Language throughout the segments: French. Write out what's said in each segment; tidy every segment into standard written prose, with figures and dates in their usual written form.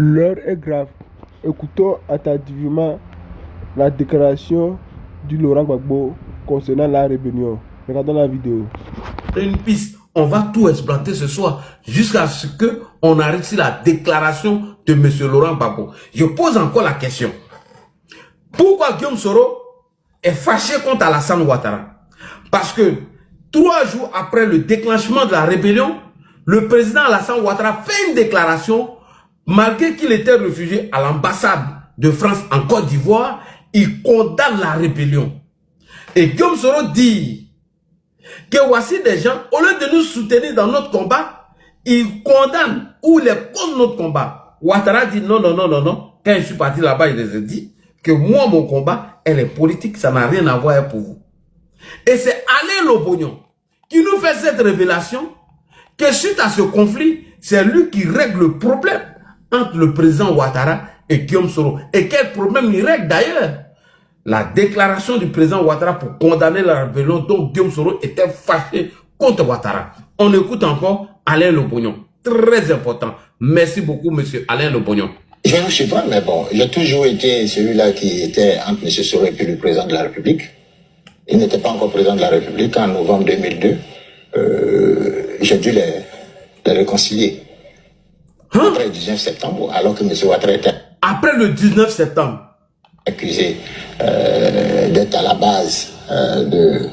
L'heure est grave. Écoutons attentivement la déclaration du Laurent Gbagbo concernant la rébellion. Regardons la vidéo. Une piste, on va tout exploiter ce soir jusqu'à ce qu'on arrive sur la déclaration de M. Laurent Gbagbo. Je pose encore la question. Pourquoi Guillaume Soro est fâché contre Alassane Ouattara? Parce que 3 jours après le déclenchement de la rébellion, le président Alassane Ouattara fait une déclaration. Malgré qu'il était réfugié à l'ambassade de France en Côte d'Ivoire, il condamne la rébellion. Et Guillaume Soro dit que voici des gens, au lieu de nous soutenir dans notre combat, ils condamnent ou les contre notre combat. Ouattara dit non. Quand je suis parti là-bas, il les a dit que moi, mon combat, elle est politique, ça n'a rien à voir pour vous. Et c'est Alain Lobognon qui nous fait cette révélation que suite à ce conflit, c'est lui qui règle le problème entre le président Ouattara et Guillaume Soro. Et quel problème il règle d'ailleurs? La déclaration du président Ouattara pour condamner la rébellion dont Guillaume Soro était fâché contre Ouattara. On écoute encore Alain Lobognon. Très important. Merci beaucoup, monsieur Alain Lobognon. Je ne sais pas, mais bon, j'ai toujours été celui-là qui était entre M. Soro et puis le président de la République. Il n'était pas encore président de la République en novembre 2002. J'ai dû les réconcilier. Après le 19 septembre, alors que M. Ouattara était... Après le 19 septembre. Accusé d'être à la base de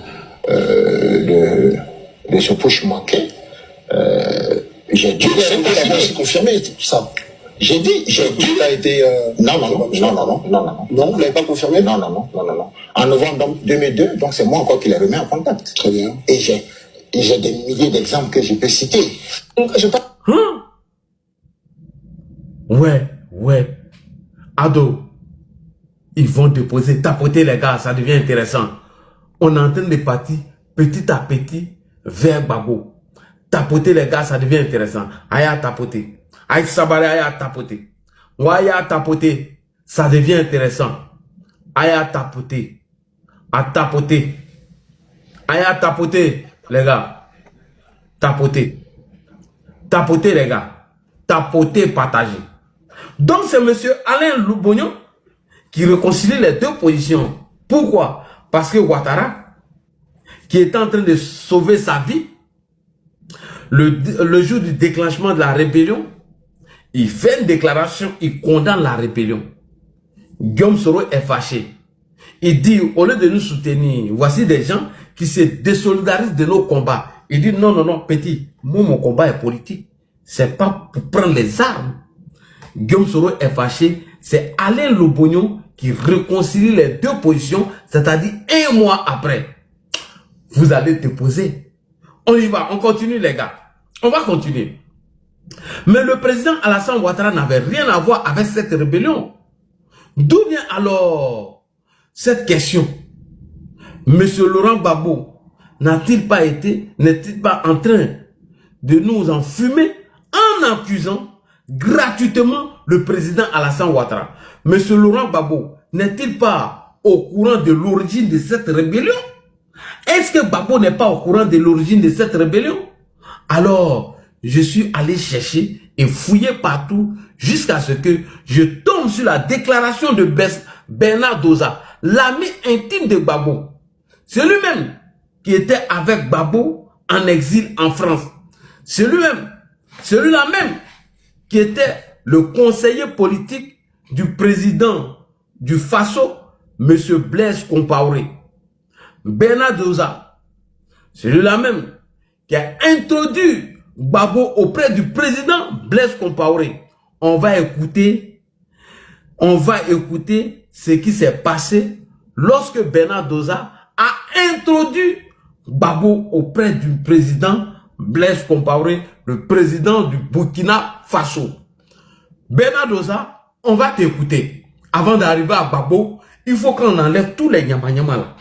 ce push manqué. J'ai dû... C'est confirmé, tout ça. J'ai dit... Il a été... Non, vous l'avez pas confirmé? Non. En novembre 2002, donc c'est moi encore qui l'ai remis en contact. Très bien. Et j'ai des milliers d'exemples que je peux citer. Donc, je parle... Ouais. Ado, ils vont déposer, tapoter les gars, ça devient intéressant. On est en train de partir petit à petit vers Gbagbo. Tapoter les gars, ça devient intéressant. Aya tapoter. Aïe sabare, aya tapoter. Aya tapoter, ça devient intéressant. Aya tapoter. À tapoter. Aya tapoter, les gars. Tapoter. Tapoter, les gars. Tapoter, partager. Donc c'est M. Alain Lobognon qui réconcilie les deux positions. Pourquoi? Parce que Ouattara, qui est en train de sauver sa vie, le jour du déclenchement de la rébellion, il fait une déclaration, il condamne la rébellion. Guillaume Soro est fâché. Il dit, au lieu de nous soutenir, voici des gens qui se désolidarisent de nos combats. Il dit, non, petit, moi, mon combat est politique. C'est pas pour prendre les armes. Guillaume Soro est fâché. C'est Alain Lobognon qui réconcilie les deux positions, c'est-à-dire 1 mois après. Vous allez déposer. On y va, on continue les gars. On va continuer. Mais le président Alassane Ouattara n'avait rien à voir avec cette rébellion. D'où vient alors cette question? Monsieur Laurent Gbagbo n'est-il pas en train de nous enfumer en accusant gratuitement le président Alassane Ouattara? Monsieur Laurent Gbagbo n'est-il pas au courant de l'origine de cette rébellion? Est-ce que Gbagbo n'est pas au courant de l'origine de cette rébellion? Alors, je suis allé chercher et fouiller partout jusqu'à ce que je tombe sur la déclaration de Bernard Doza, l'ami intime de Gbagbo. C'est lui-même qui était avec Gbagbo en exil en France. C'est lui-même, celui-là même qui était le conseiller politique du président du Faso, M. Blaise Compaoré. Bernard Doza, celui-là même qui a introduit Gbagbo auprès du président Blaise Compaoré. On va écouter ce qui s'est passé lorsque Bernard Doza a introduit Gbagbo auprès du président Blaise Compaoré, le président du Burkina Faso. Bernard Doza, on va t'écouter. Avant d'arriver à Gbagbo, il faut qu'on enlève tous les nyama là.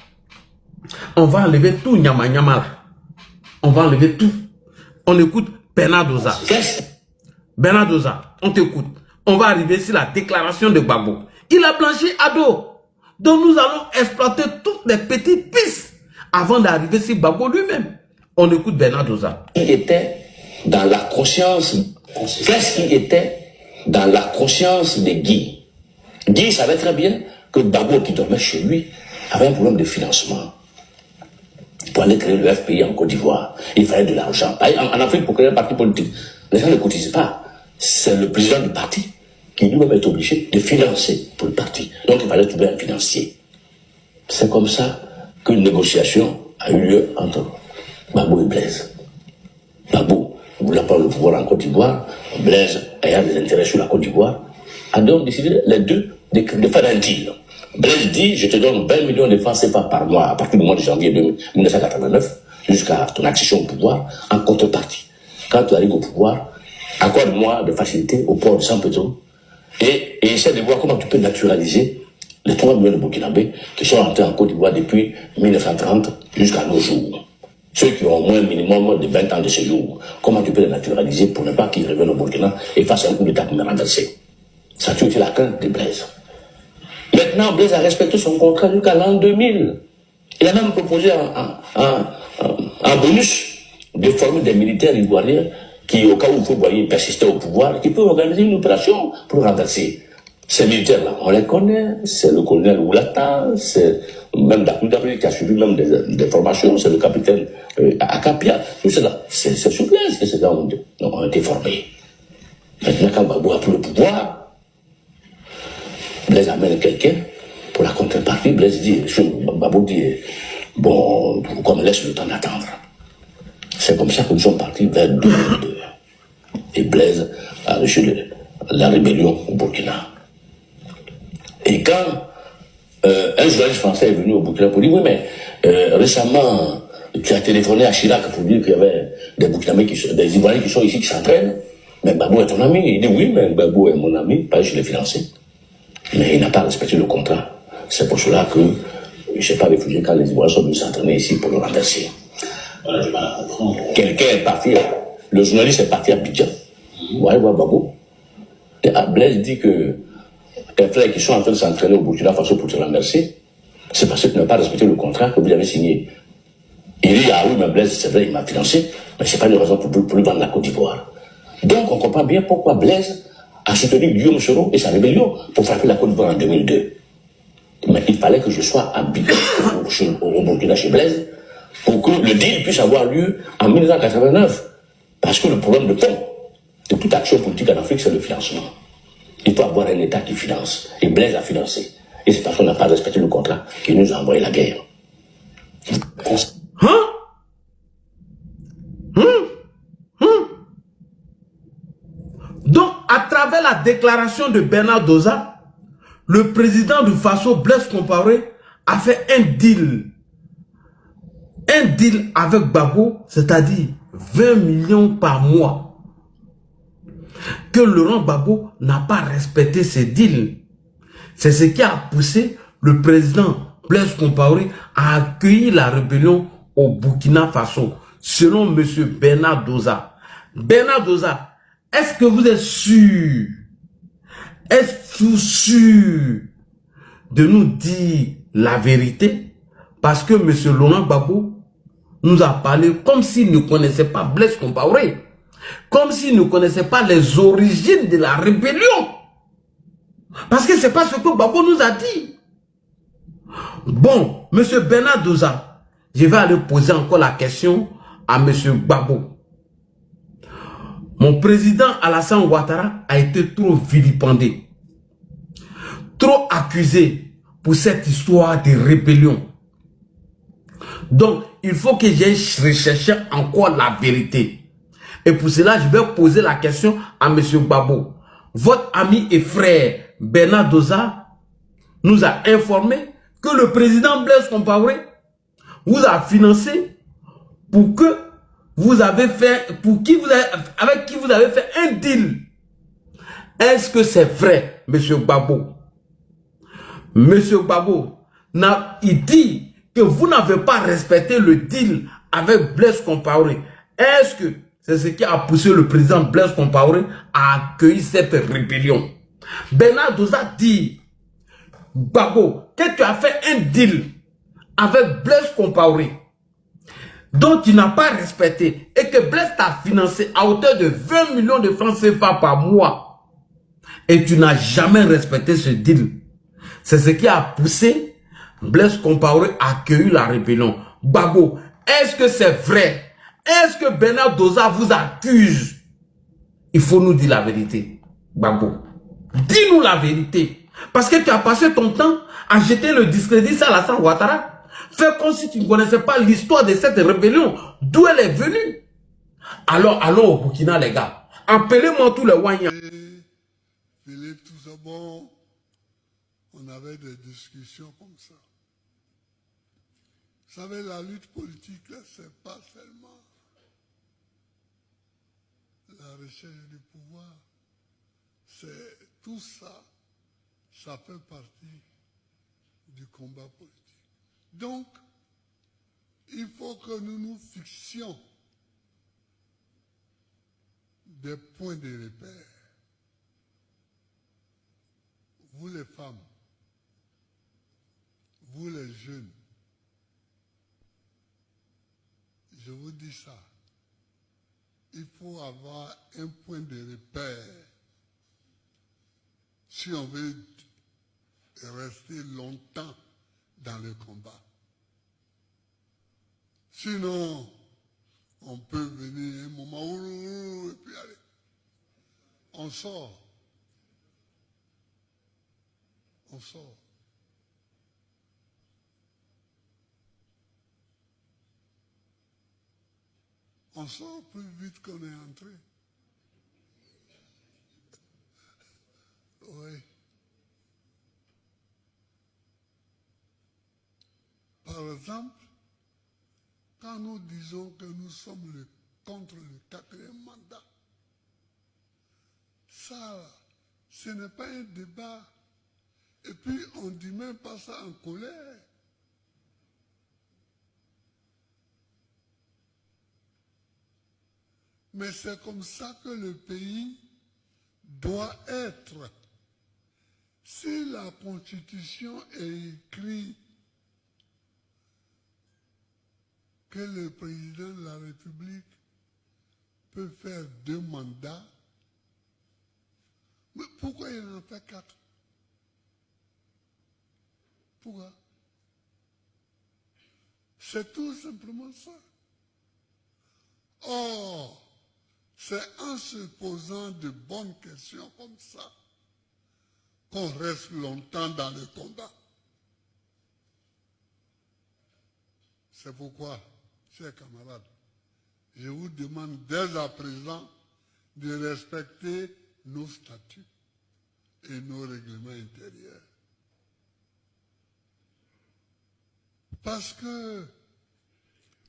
On va enlever tout nyama là. On va enlever tout. On écoute Bernard Doza. Bernard Doza, on t'écoute. On va arriver sur la déclaration de Gbagbo. Il a blanchi Ado. Donc nous allons exploiter toutes les petites pistes avant d'arriver sur Gbagbo lui-même. On écoute Bernard Doza. Il était dans la conscience. Qu'est-ce qui était dans la conscience de Guy. Guy savait très bien que Gbagbo, qui dormait chez lui, avait un problème de financement. Pour aller créer le FPI en Côte d'Ivoire, il fallait de l'argent. En Afrique, pour créer un parti politique, les gens ne cotisent pas. C'est le président du parti qui lui-même est obligé de financer pour le parti. Donc il fallait trouver un financier. C'est comme ça qu'une négociation a eu lieu entre Gbagbo et Blaise. Gbagbo, voulant prendre le pouvoir en Côte d'Ivoire, Blaise, ayant des intérêts sur la Côte d'Ivoire, a donc décidé les deux de faire un deal. Blaise dit, je te donne 20 millions de francs CFA par mois à partir du mois de janvier 1989 jusqu'à ton accession au pouvoir en contrepartie. Quand tu arrives au pouvoir, accorde-moi de facilité au port de Saint-Pétro et essaie de voir comment tu peux naturaliser les 3 millions de Burkinabés qui sont entrés en Côte d'Ivoire depuis 1930 jusqu'à nos jours. Ceux qui ont au moins un minimum de 20 ans de séjour, comment tu peux les naturaliser pour ne pas qu'ils reviennent au Burkina et fassent un coup d'état pour me renverser. Ça a été la crainte de Blaise. Maintenant, Blaise a respecté son contrat jusqu'à l'an 2000. Il a même proposé un bonus de former des militaires ivoiriens qui, au cas où vous voyez persister au pouvoir, qui peuvent organiser une opération pour renverser. Ces militaires-là, on les connaît, c'est le colonel Oulata, c'est même Dakoudabri qui a suivi même des formations, c'est le capitaine Akapia, tout cela. C'est sur Blaise que ces gars ont été formés. Maintenant, quand Gbagbo a pris le pouvoir, Blaise amène quelqu'un pour la contrepartie. Blaise dit, Gbagbo dit, bon, pourquoi me laisse le temps d'attendre? C'est comme ça que nous sommes partis vers 2002. Et Blaise a reçu la rébellion au Burkina. Et quand un journaliste français est venu au Burkina pour dire, oui, mais récemment, tu as téléphoné à Chirac pour dire qu'il y avait des Burkinabés, des Ivoiriens qui sont ici, qui s'entraînent. Mais Gbagbo est ton ami. Il dit, oui, mais Gbagbo est mon ami, parce que je l'ai financé. Mais il n'a pas respecté le contrat. C'est pour cela que je ne sais pas réfugié quand les Ivoiriens sont venus s'entraîner ici pour le renverser. Quelqu'un est parti, le journaliste est parti à Abidjan. Vous allez voir Gbagbo. Et Blaise dit que tes frères qui sont en train de s'entraîner au Burkina Faso pour te renverser, c'est parce que tu n'as pas respecté le contrat que vous avez signé. Il dit, ah oui, mais Blaise, c'est vrai, il m'a financé, mais c'est pas une raison pour lui vendre la Côte d'Ivoire. Donc, on comprend bien pourquoi Blaise a soutenu Guillaume Soro et sa rébellion pour frapper la Côte d'Ivoire en 2002. Mais il fallait que je sois habillé au Burkina chez Blaise pour que le deal puisse avoir lieu en 1989. Parce que le problème de fond de toute action politique en Afrique, c'est le financement. Il faut avoir un État qui finance. Et Blaise a financé. Et c'est parce qu'on n'a pas respecté le contrat qu'il nous a envoyé la guerre. Donc, à travers la déclaration de Bernard Doza, le président du Faso, Blaise Compaoré, a fait un deal. Un deal avec Gbagbo, c'est-à-dire 20 millions par mois. Que Laurent Gbagbo n'a pas respecté ce deal. C'est ce qui a poussé le président Blaise Compaoré à accueillir la rébellion au Burkina Faso, selon M. Bernard Doza. Bernard Doza, est-ce que vous êtes sûr? Êtes-vous sûr de nous dire la vérité? Parce que M. Laurent Gbagbo nous a parlé comme s'il ne connaissait pas Blaise Compaoré, comme s'il ne connaissait pas les origines de la rébellion. Parce que c'est pas ce que Gbagbo nous a dit. Bon, M. Bernard Doza, je vais aller poser encore la question à M. Gbagbo. Mon président Alassane Ouattara a été trop vilipendé, trop accusé pour cette histoire de rébellion. Donc, il faut que j'aille rechercher encore la vérité. Et pour cela, je vais poser la question à M. Gbagbo. Votre ami et frère Bernard Doza nous a informé que le président Blaise Compaoré vous a financé pour que vous avez fait, avec qui vous avez fait un deal. Est-ce que c'est vrai, M. Gbagbo? M. Gbagbo, il dit que vous n'avez pas respecté le deal avec Blaise Compaoré. Est-ce que c'est ce qui a poussé le président Blaise Compaoré à accueillir cette rébellion? Bernard Doza dit, Gbagbo, que tu as fait un deal avec Blaise Compaoré, dont tu n'as pas respecté, et que Blaise t'a financé à hauteur de 20 millions de francs CFA par mois. Et tu n'as jamais respecté ce deal. C'est ce qui a poussé Blaise Compaoré à accueillir la rébellion. Gbagbo, est-ce que c'est vrai? Est-ce que Bernard Doza vous accuse? Il faut nous dire la vérité. Gbagbo, dis-nous la vérité. Parce que tu as passé ton temps à jeter le discrédit sur Alassane Ouattara. Fais comme si tu ne connaissais pas l'histoire de cette rébellion. D'où elle est venue. Alors, allons au Burkina, les gars. Appelez-moi tous les Wanyans. Philippe, tout d'abord, on avait des discussions comme ça. Vous savez, la lutte politique, là, c'est pas seulement la recherche du pouvoir. C'est tout ça, ça fait partie du combat politique. Donc, il faut que nous nous fixions des points de repère. Vous les femmes, vous les jeunes, je vous dis ça, il faut avoir un point de repère si on veut rester longtemps dans le combat. Sinon, on peut venir un moment où et puis aller. On sort. On sort. On sort plus vite qu'on est entré. Oui. Par exemple, quand nous disons que nous sommes contre le 4e mandat, ça, ce n'est pas un débat. Et puis, on ne dit même pas ça en colère. Mais c'est comme ça que le pays doit être. Si la Constitution est écrite que le président de la République peut faire 2 mandats, mais pourquoi il en fait 4? Pourquoi? C'est tout simplement ça. Or, c'est en se posant de bonnes questions comme ça qu'on reste longtemps dans le combat. C'est pourquoi, chers camarades, je vous demande dès à présent de respecter nos statuts et nos règlements intérieurs. Parce que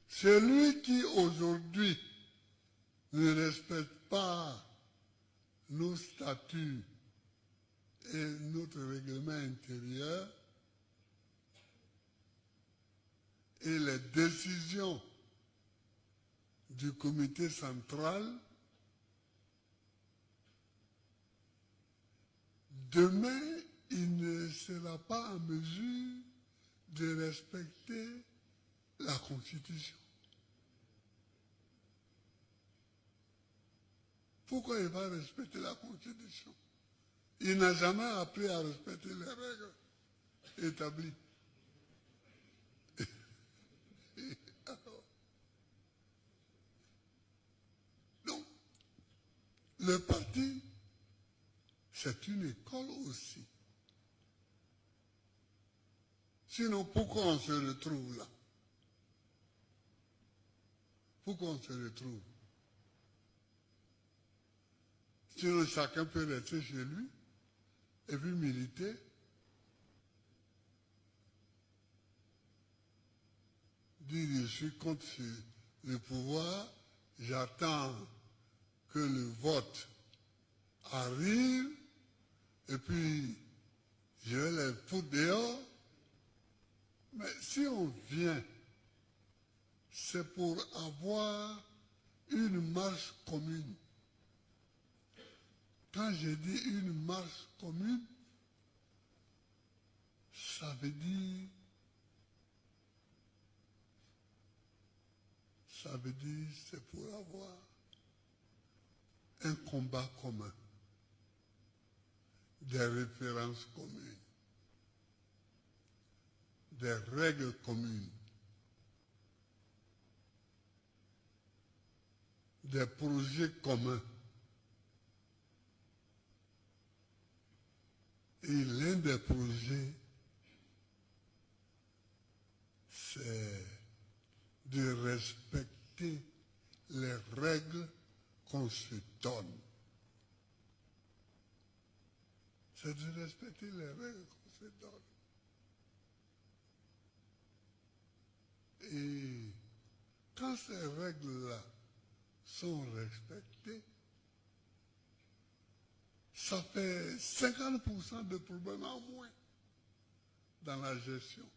celui qui aujourd'hui ne respecte pas nos statuts et notre règlement intérieur et les décisions du comité central, demain, il ne sera pas en mesure de respecter la Constitution. Pourquoi il va respecter la Constitution? Il n'a jamais appris à respecter les règles établies. Donc, le parti, c'est une école aussi. Sinon, pourquoi on se retrouve là? Pourquoi on se retrouve? Sinon, chacun peut rester chez lui et puis militer. Dire je suis contre le pouvoir, j'attends que le vote arrive et puis je vais les foutre dehors. Mais si on vient, c'est pour avoir une marche commune. Quand je dis une marche commune, ça veut dire c'est pour avoir un combat commun. des références communes, des règles communes, des projets communs. Et l'un des projets, c'est de respecter les règles qu'on se donne. C'est de respecter les règles qu'on se donne. Et quand ces règles-là sont respectées, ça fait 50% de problèmes en moins dans la gestion.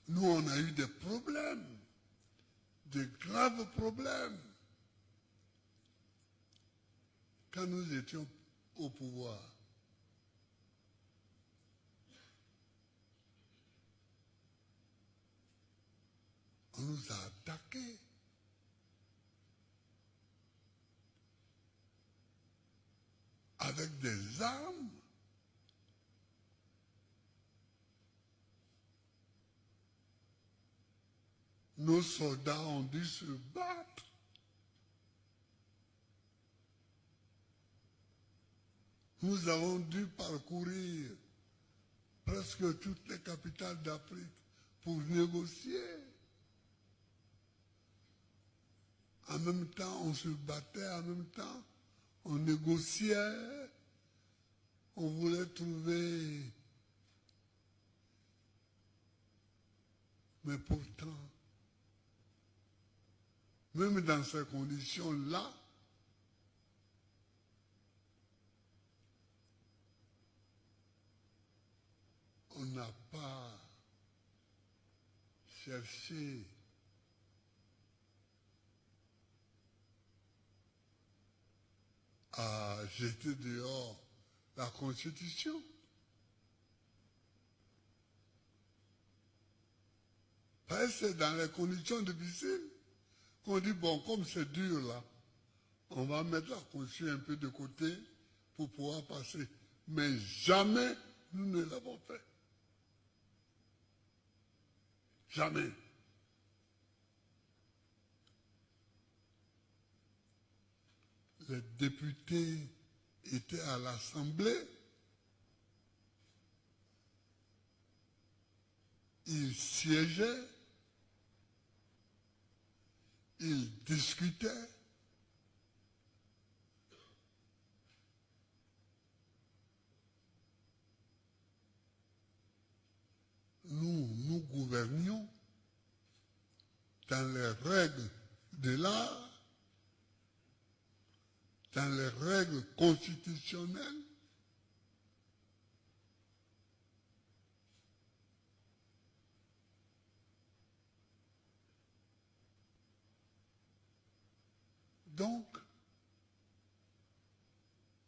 Nous, on a eu des problèmes, de graves problèmes, quand nous étions au pouvoir. On nous a attaqués. Avec des armes. Nos soldats ont dû se battre. Nous avons dû parcourir presque toutes les capitales d'Afrique pour négocier. En même temps, on se battait, en même temps, on négociait, on voulait trouver. Mais pourtant, même dans ces conditions-là, on n'a pas cherché à jeter dehors la Constitution. Parce que c'est dans les conditions difficiles qu'on dit, bon, comme c'est dur là, on va mettre la Constitution un peu de côté pour pouvoir passer. Mais jamais nous ne l'avons fait. Jamais. Les députés étaient à l'Assemblée, ils siégeaient, ils discutaient, nous gouvernions dans les règles de l'art, dans les règles constitutionnelles. Donc,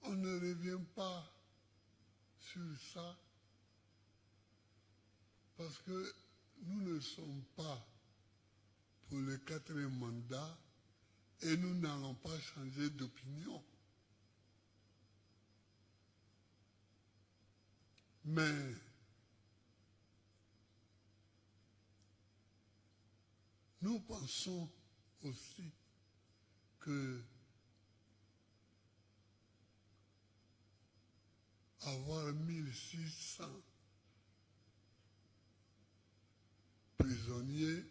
on ne revient pas sur ça parce que nous ne sommes pas pour le 4e mandat et nous n'allons pas changer d'opinion. Mais nous pensons aussi que avoir 1600 prisonniers,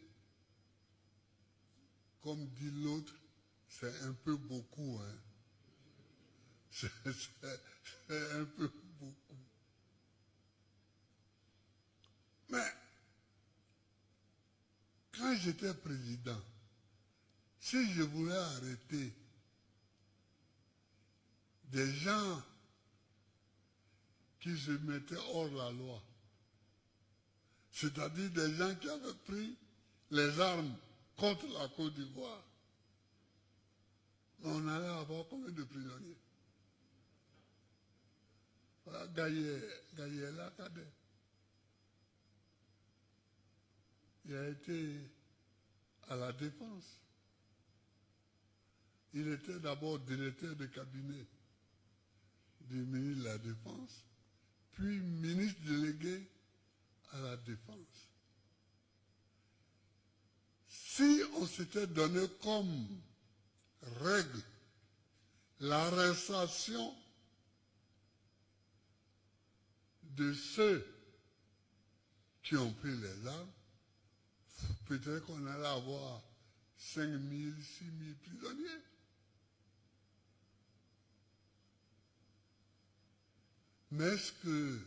comme dit l'autre, c'est un peu beaucoup. Hein. C'est un peu beaucoup. Mais, quand j'étais président, si je voulais arrêter des gens qui se mettaient hors la loi, c'est-à-dire des gens qui avaient pris les armes contre la Côte d'Ivoire, on allait avoir combien de prisonniers? Voilà, Gaïela Cadet. Il a été à la défense. Il était d'abord directeur de cabinet du ministre de la Défense, puis ministre délégué à la Défense. Si on s'était donné comme règle l'arrestation de ceux qui ont pris les armes, peut-être qu'on allait avoir 5 000, 6 000 prisonniers. Mais est-ce que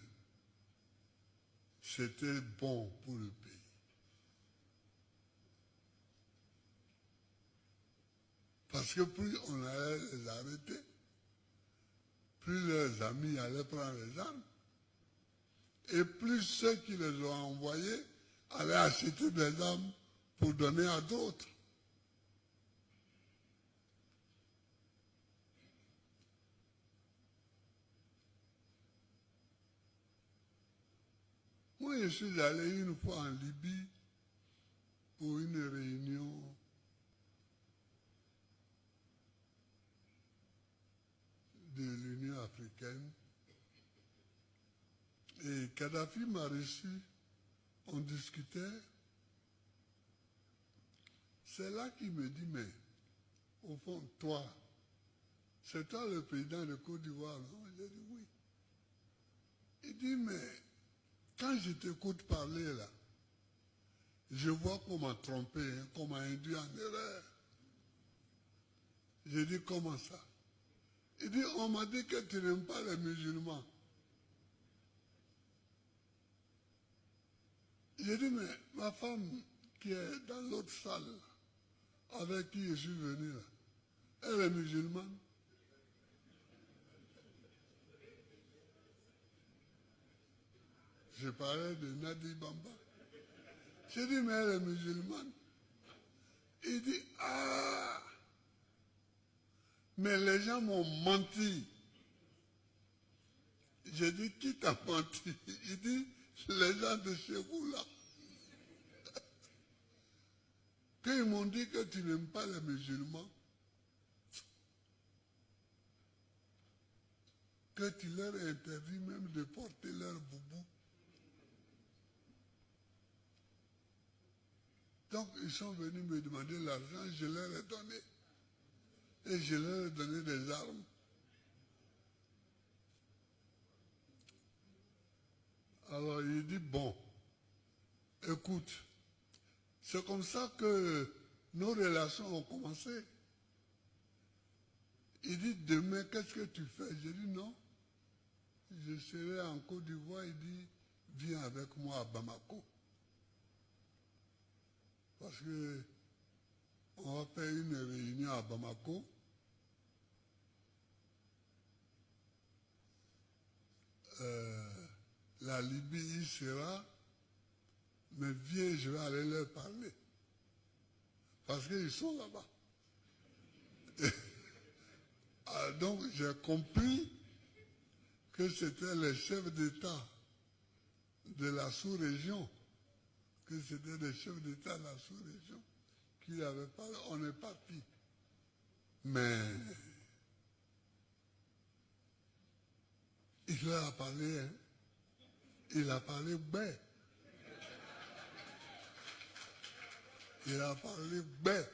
c'était bon pour le pays? Parce que plus on allait les arrêter, plus leurs amis allaient prendre les armes, et plus ceux qui les ont envoyés allaient acheter des armes pour donner à d'autres. Moi, je suis allé une fois en Libye pour une réunion de l'Union africaine. Et Kadhafi m'a reçu, on discutait. C'est là qu'il me dit, mais au fond, toi, c'est toi le président de Côte d'Ivoire, non? J'ai dit oui. Il dit, mais quand je t'écoute parler là, je vois qu'on m'a trompé, hein, qu'on m'a induit en erreur. J'ai dit, comment ça? Il dit, on m'a dit que tu n'aimes pas les musulmans. J'ai dit, mais ma femme qui est dans l'autre salle, avec qui je suis venu là, elle est musulmane. Je parlais de Nadi Bamba. J'ai dit, mais elle est musulmane. Il dit, ah, mais les gens m'ont menti. J'ai dit, qui t'a menti? Il dit, les gens de chez vous là. Quand ils m'ont dit que tu n'aimes pas les musulmans, que tu leur interdis même de porter leur boubou. Donc ils sont venus me demander l'argent, je leur ai donné. Et je leur ai donné des armes. Alors il dit, bon, écoute, c'est comme ça que nos relations ont commencé. Il dit, demain, qu'est-ce que tu fais? J'ai dit, non, je serai en Côte d'Ivoire. Il dit, viens avec moi à Bamako. Parce que on va faire une réunion à Bamako. La Libye y sera, mais viens, je vais aller leur parler. Parce qu'ils sont là-bas. Donc j'ai compris que c'était les chefs d'État de la sous-région, que c'était les chefs d'État de la sous-région qui avaient parlé. On est parti. Mais il leur a parlé, hein. Il a parlé bête. Il a parlé bête.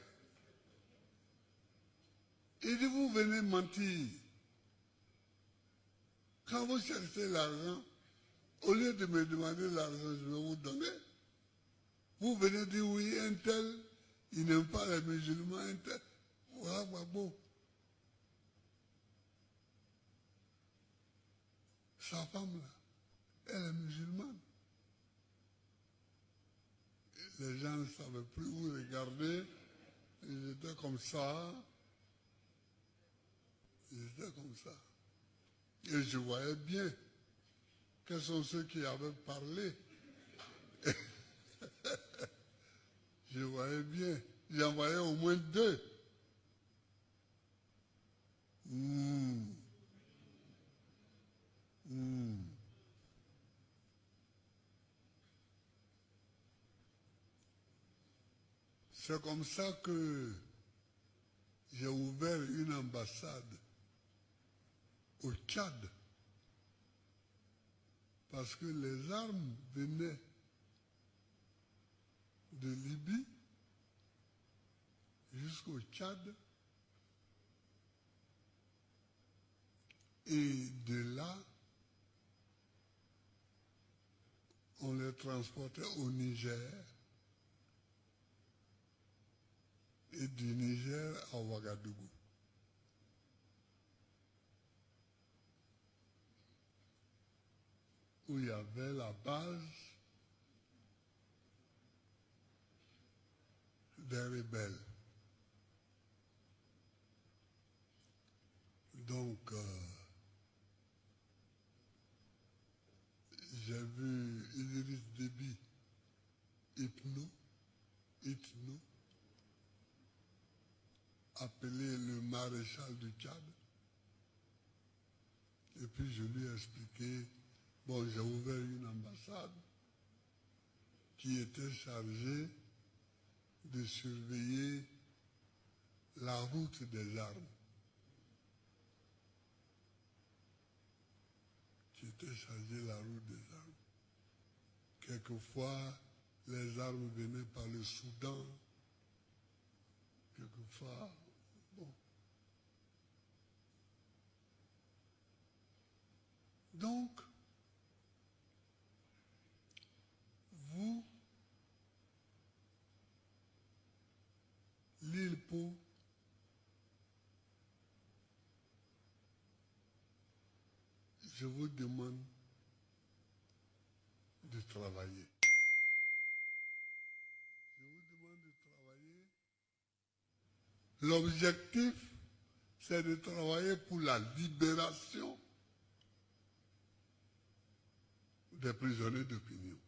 Il dit, vous venez mentir. Quand vous cherchez l'argent, au lieu de me demander l'argent, je vais vous donner. Vous venez dire, oui, un tel, il n'aime pas les musulmans, un tel. Voilà, Gbagbo. Sa femme, là, elle est musulmane. Les gens ne savaient plus où regarder. Ils étaient comme ça. Ils étaient comme ça. Et je voyais bien quels sont ceux qui avaient parlé. Je voyais bien. J'en voyais au moins 2. C'est comme ça que j'ai ouvert une ambassade au Tchad. parce que les armes venaient de Libye jusqu'au Tchad, et de là, on les transportait au Niger, et du Niger à Ouagadougou. Où il y avait la base des rebelles. Donc, j'ai vu Idriss Déby, Itno, appeler le maréchal du Tchad. Et puis je lui ai expliqué, bon, j'ai ouvert une ambassade qui était chargée de surveiller la route des armes. Qui était chargée de la route des armes. Quelquefois, les armes venaient par le Soudan. Quelquefois, bon. Donc, vous, l'île Pau, je vous demande de travailler. Je vous demande de travailler. L'objectif, c'est de travailler pour la libération des prisonniers d'opinion.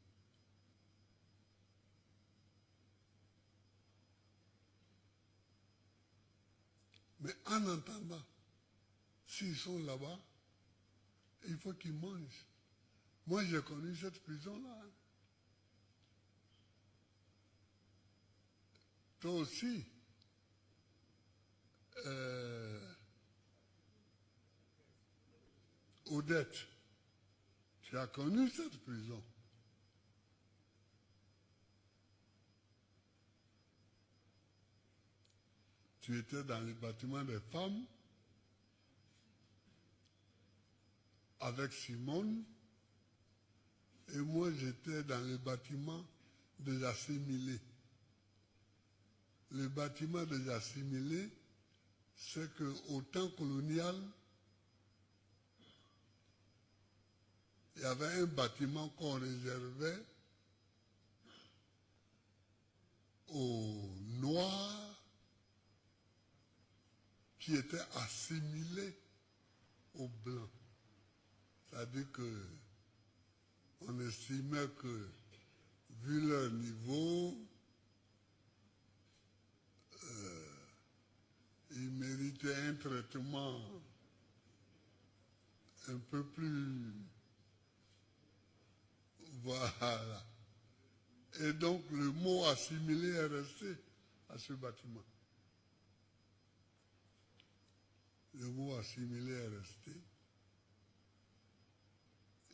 Mais en attendant, s'ils sont là-bas, il faut qu'ils mangent. Moi, j'ai connu cette prison-là. Toi aussi, Odette, tu as connu cette prison. Tu étais dans le bâtiment des femmes avec Simone, et moi j'étais dans le bâtiment des assimilés. Le bâtiment des assimilés, c'est qu'au temps colonial, il y avait un bâtiment qu'on réservait aux Noirs qui étaient assimilés aux Blancs. C'est-à-dire qu'on estimait que, vu leur niveau, ils méritaient un traitement un peu plus... Voilà. Et donc le mot assimilé est resté à ce bâtiment. Le mot assimilé est resté.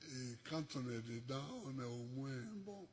Et quand on est dedans, on est au moins bon.